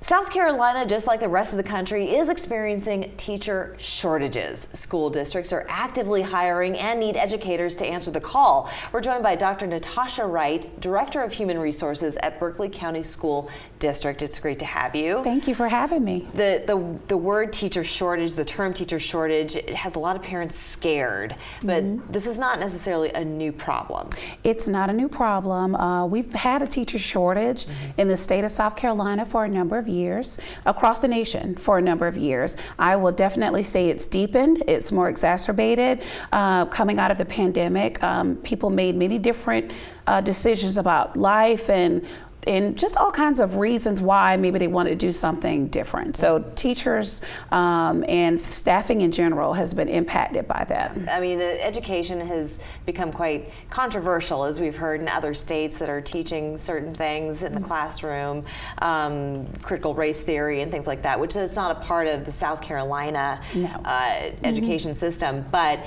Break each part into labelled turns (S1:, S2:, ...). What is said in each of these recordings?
S1: South Carolina, just like the rest of the country, is experiencing teacher shortages. School districts are actively hiring and need educators to answer the call. We're joined by Dr. Natasha Wright, Director of Human Resources at Berkeley County School District. It's great to have you.
S2: Thank you for having me.
S1: The word teacher shortage, the term teacher shortage, it has a lot of parents scared, but this is not necessarily a new problem.
S2: It's not a new problem. We've had a teacher shortage in the state of South Carolina for a number of years, across the nation for a number of years. I will definitely say it's deepened, it's more exacerbated. Coming out of the pandemic, people made many different decisions about life and just all kinds of reasons why maybe they wanted to do something different. So teachers and staffing in general has been impacted by that.
S1: I mean, education has become quite controversial, as we've heard in other states that are teaching certain things in the classroom, critical race theory and things like that, which is not a part of the South Carolina education system. But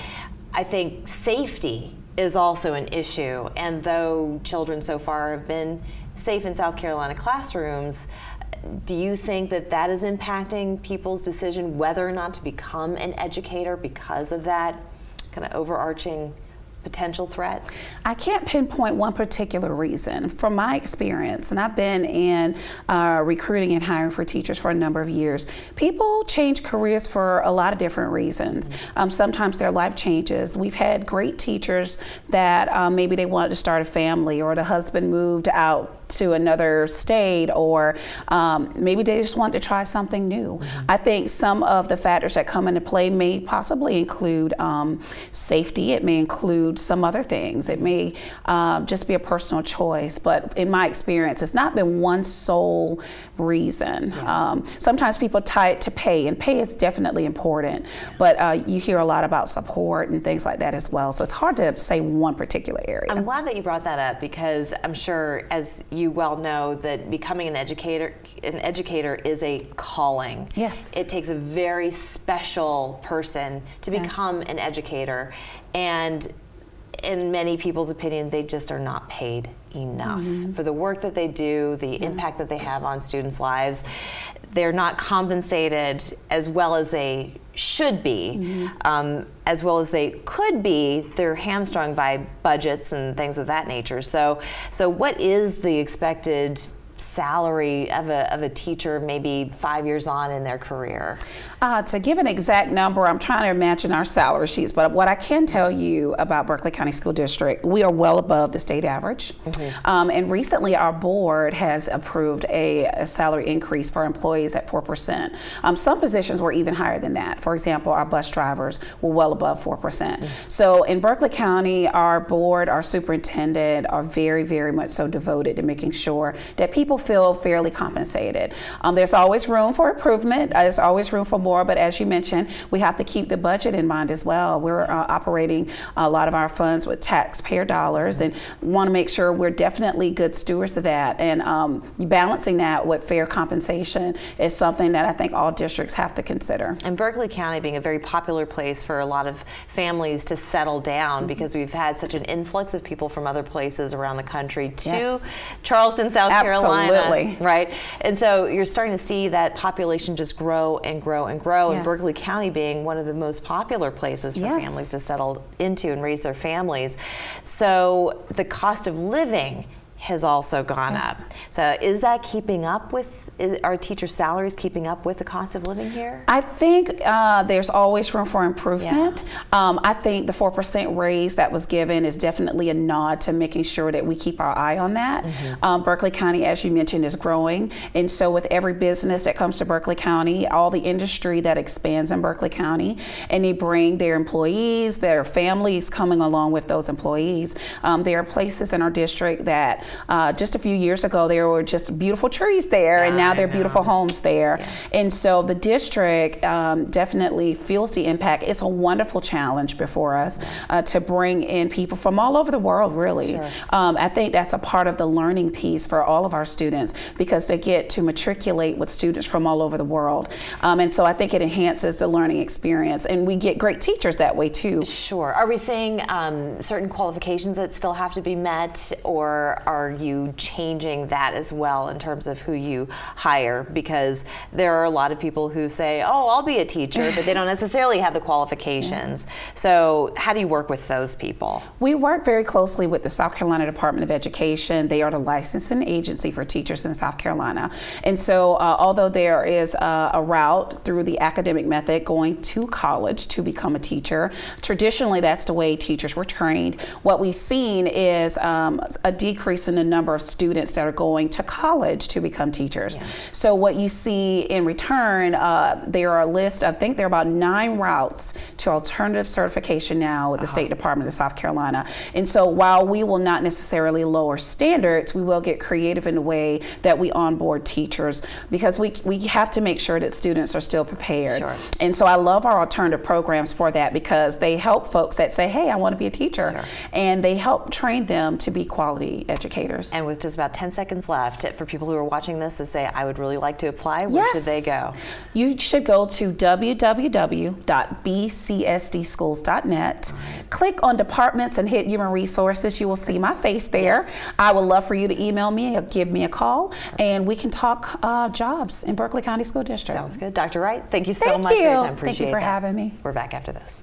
S1: I think safety is also an issue. And though children so far have been safe in South Carolina classrooms, do you think that that is impacting people's decision whether or not to become an educator because of that kind of overarching potential threat?
S2: I can't pinpoint one particular reason. From my experience, and I've been in recruiting and hiring for teachers for a number of years, people change careers for a lot of different reasons. Sometimes their life changes. We've had great teachers that maybe they wanted to start a family, or the husband moved out to another state, or maybe they just wanted to try something new. I think some of the factors that come into play may possibly include safety. It may include some other things. It may just be a personal choice, but in my experience, it's not been one sole reason. Sometimes people tie it to pay, and pay is definitely important, but you hear a lot about support and things like that as well. So it's hard to say one particular area.
S1: I'm glad that you brought that up, because I'm sure, as you well know, that becoming an educator is a calling.
S2: Yes.
S1: It takes a very special person to become an educator, and in many people's opinion, they just are not paid enough for the work that they do, the impact that they have on students' lives. They're not compensated as well as they should be, as well as they could be. They're hamstrung by budgets and things of that nature. So what is the expected salary of a teacher maybe 5 years on in their career?
S2: To give an exact number, I'm trying to imagine our salary sheets, but what I can tell you about Berkeley County School District, we are well above the state average. And recently our board has approved a salary increase for employees at 4%. Some positions were even higher than that. For example, our bus drivers were well above 4%. So in Berkeley County, our board, our superintendent are very, very much so devoted to making sure that people feel fairly compensated. There's always room for improvement. There's always room for more, but as you mentioned, we have to keep the budget in mind as well. We're operating a lot of our funds with taxpayer dollars, and want to make sure we're definitely good stewards of that. And balancing that with fair compensation is something that I think all districts have to consider.
S1: And Berkeley County being a very popular place for a lot of families to settle down, because we've had such an influx of people from other places around the country to Charleston, South Carolina, right? And so you're starting to see that population just grow and grow and grow, and Berkeley County being one of the most popular places for families to settle into and raise their families. So the cost of living has also gone up. So is that keeping up with, are teacher salaries keeping up with the cost of living here? I
S2: think there's always room for improvement. I think the 4% raise that was given is definitely a nod to making sure that we keep our eye on that. Berkeley County, as you mentioned, is growing, and so with every business that comes to Berkeley County, all the industry that expands in Berkeley County, and they bring their employees, their families coming along with those employees. There are places in our district that just a few years ago there were just beautiful trees there, and now there are beautiful homes there. And so the district definitely feels the impact. It's a wonderful challenge before us to bring in people from all over the world, really. I think that's a part of the learning piece for all of our students, because they get to matriculate with students from all over the world. And so I think it enhances the learning experience, and we get great teachers that way too.
S1: Sure. Are we seeing certain qualifications that still have to be met, or are you changing that as well in terms of who you hire, because there are a lot of people who say, oh, I'll be a teacher, but they don't necessarily have the qualifications. So how do you work with those people?
S2: We work very closely with the South Carolina Department of Education. They are the licensing agency for teachers in South Carolina. And so although there is a route through the academic method going to college to become a teacher, traditionally that's the way teachers were trained. What we've seen is a decrease in the number of students that are going to college to become teachers. Yeah. So what you see in return, there are a list, I think there are about 9 routes to alternative certification now with the State Department of South Carolina. And so while we will not necessarily lower standards, we will get creative in the way that we onboard teachers, because we have to make sure that students are still prepared.
S1: Sure.
S2: And so I love our alternative programs for that, because they help folks that say, hey, I want to be a teacher.
S1: Sure.
S2: And they help train them to be quality educators.
S1: And with just about 10 seconds left, for people who are watching this that say, I would really like to apply, where should they go?
S2: You should go to www.bcsdschools.net. Click on departments and hit human resources. You will see my face there. Yes. I would love for you to email me or give me a call, and we can talk jobs in Berkeley County School District.
S1: Sounds good. Dr. Wright, thank you so much for your time. Appreciate
S2: Thank you for having me.
S1: We're back after this.